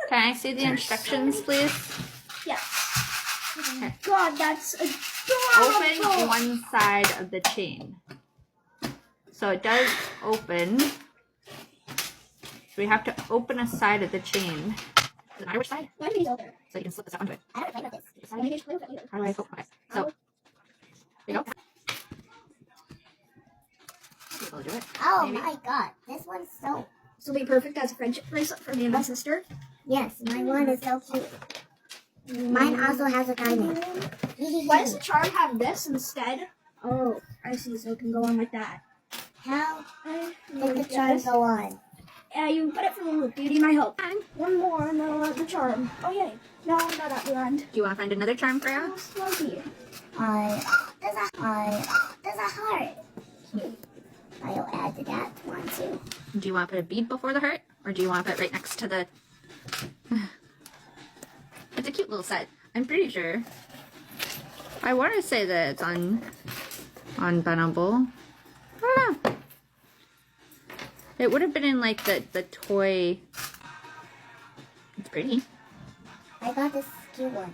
Can I see the instructions, please? Yeah. Okay. God, that's adorable. Open one side of the chain. So it does open. We have to open a side of the chain. Does it matter which side? Mine is open. So you can slip this up onto it. I don't play with this. I need to play with it later. How do I hope? Okay. So, there you go. We'll do it. Oh Maybe. my god, this one's so... This will be perfect as a friendship bracelet for me and my sister. Yes, my one is so cute. Mine also has a diamond. Why does the charm have this instead? Oh, I see, so it can go on like that. how Did did the charm go on? Yeah, you put it for the loop. Do you need my help? And one more, and then I'll add the charm. Oh, yay. No, not at the end. Do you want to find another charm, Freya? Oh, Sluggy. There's a heart. I'll add to that one too. Do you want to put a bead before the heart? Or do you want to put it right next to the... It's a cute little set. I'm pretty sure. I want to say that it's unbendable. I don't know. It would have been in like the toy. It's pretty. I got this cute one.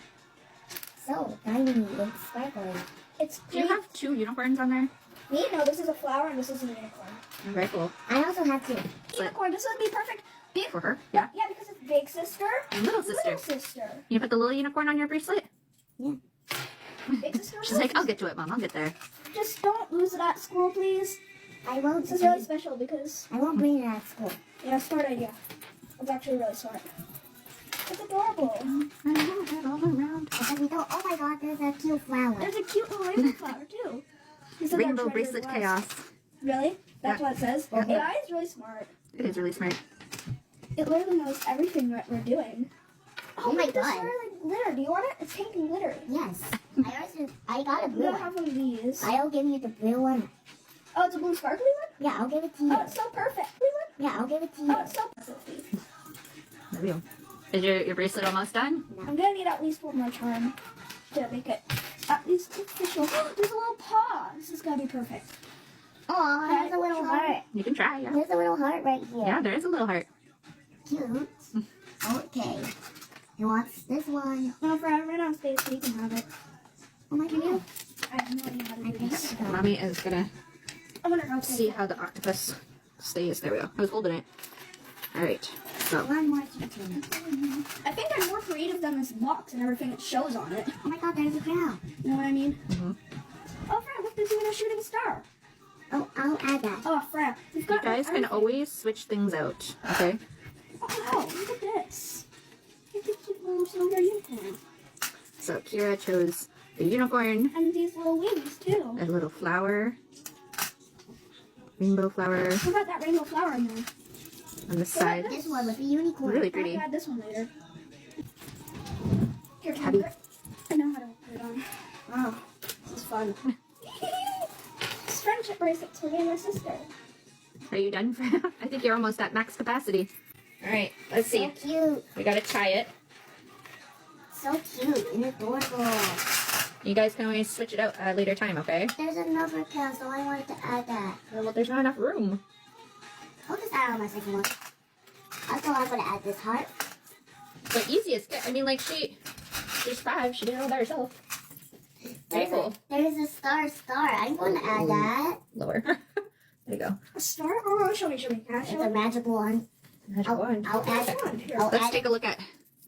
So diamondy and sparkly. It's Do you have two unicorns on there? Me? No, this is a flower and this is a unicorn. Very cool. I also have two. Unicorn, this would be perfect. Big For her? Yeah. Yeah, because it's big sister. And little sister. Little sister. You put the little unicorn on your bracelet? Yeah. Big sister. She's like, I'll get to it, Mom. I'll get there. Just don't lose it at school, please. I won't. This is really special because, I won't bring it at school. yeah, smart idea. It's actually really smart. It's adorable. I have it all around. And we go, oh my god, there's a cute flower. There's a cute little rainbow flower, too. It says Rainbow our treasure bracelet was. chaos. Really? That's what it says? Yeah. AI is really smart. It is really smart. It literally knows everything that we're doing. Oh my This god. is really glitter. Do you want it? It's pink and glittery. Yes. I got a We blue don't one. have one of these. I'll give you the blue one. Oh, it's a blue sparkly one? Yeah, I'll give it to you. Oh, it's so perfect. Blue one? Yeah, I'll give it to you. Oh, it's so perfect. There we go. Is your bracelet almost done? I'm gonna need at least one more charm to make it at least official. There's a little paw. This is gonna be perfect. Oh, there's a little heart. You can try, yeah. There's a little heart right here. Yeah, there is a little heart. Cute. Okay. Who wants this one? Well, for I ran out of space, so you can have it. Oh my god. I have no idea how to I do think this. so. Mommy is gonna I wonder how to see how the octopus stays. There we go. I was holding it. Alright, so. One more chicken. I think I'm more creative than this box and everything it shows on it. Oh my god, there's a crown. You know what I mean? Mhm. Oh, Fran, look, there's even a shooting star. Oh, I'll add that. Oh, Fran, you've You got guys can everything. always switch things out, okay? Oh, wow, look at this. Look at the little silver unicorn. So Kira chose the unicorn, And these little wings, too. a little flower, rainbow flower What about that rainbow flower in there? on the side. This one with the unicorn. Really I'll pretty. add this one later. Here, can I Tabby. put it? I know how to put it on. Wow, this is fun. It's friendship bracelets for me and my sister. Are you done? I think you're almost at max capacity. Alright, let's So see. cute. We gotta tie it. So cute and adorable. You guys can always switch it out at a later time, okay? There's another cow, so I wanted to add that. Well, there's not enough room. I'll just add on my second one. Also, I'm gonna add this heart. The easiest. I mean, like, she's 5. She did it all by herself. Very cool. There's a star. I'm going to add that. Lower. There you go. A star? Oh, show me. Can I It's show a me? magic one. Magic wand. I'll add That's wand. Here. I'll Let's add take a look at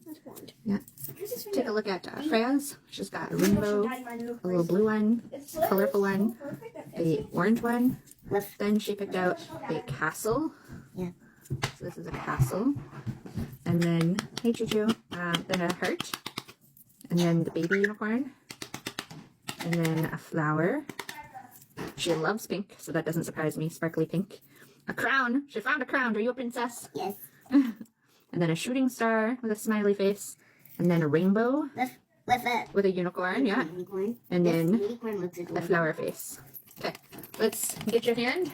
That's wand. Yeah. Here's this take a look at Freya's. She's got a Daddy, rainbow, my new a little blue one, It's colorful so one, perfect that fits a me. orange one. with Then she picked out a castle. Yeah. So this is a castle. And then, hey Choo-Choo, then a heart. And then the baby unicorn. And then a flower. She loves pink, so that doesn't surprise me. Sparkly pink. A crown. She found a crown. Are you a princess? yes. And then a shooting star with a smiley face. And then a rainbow With it. with a unicorn, yeah. Unicorn. And This then unicorn looks a adorable. flower face. Okay, let's get your hand.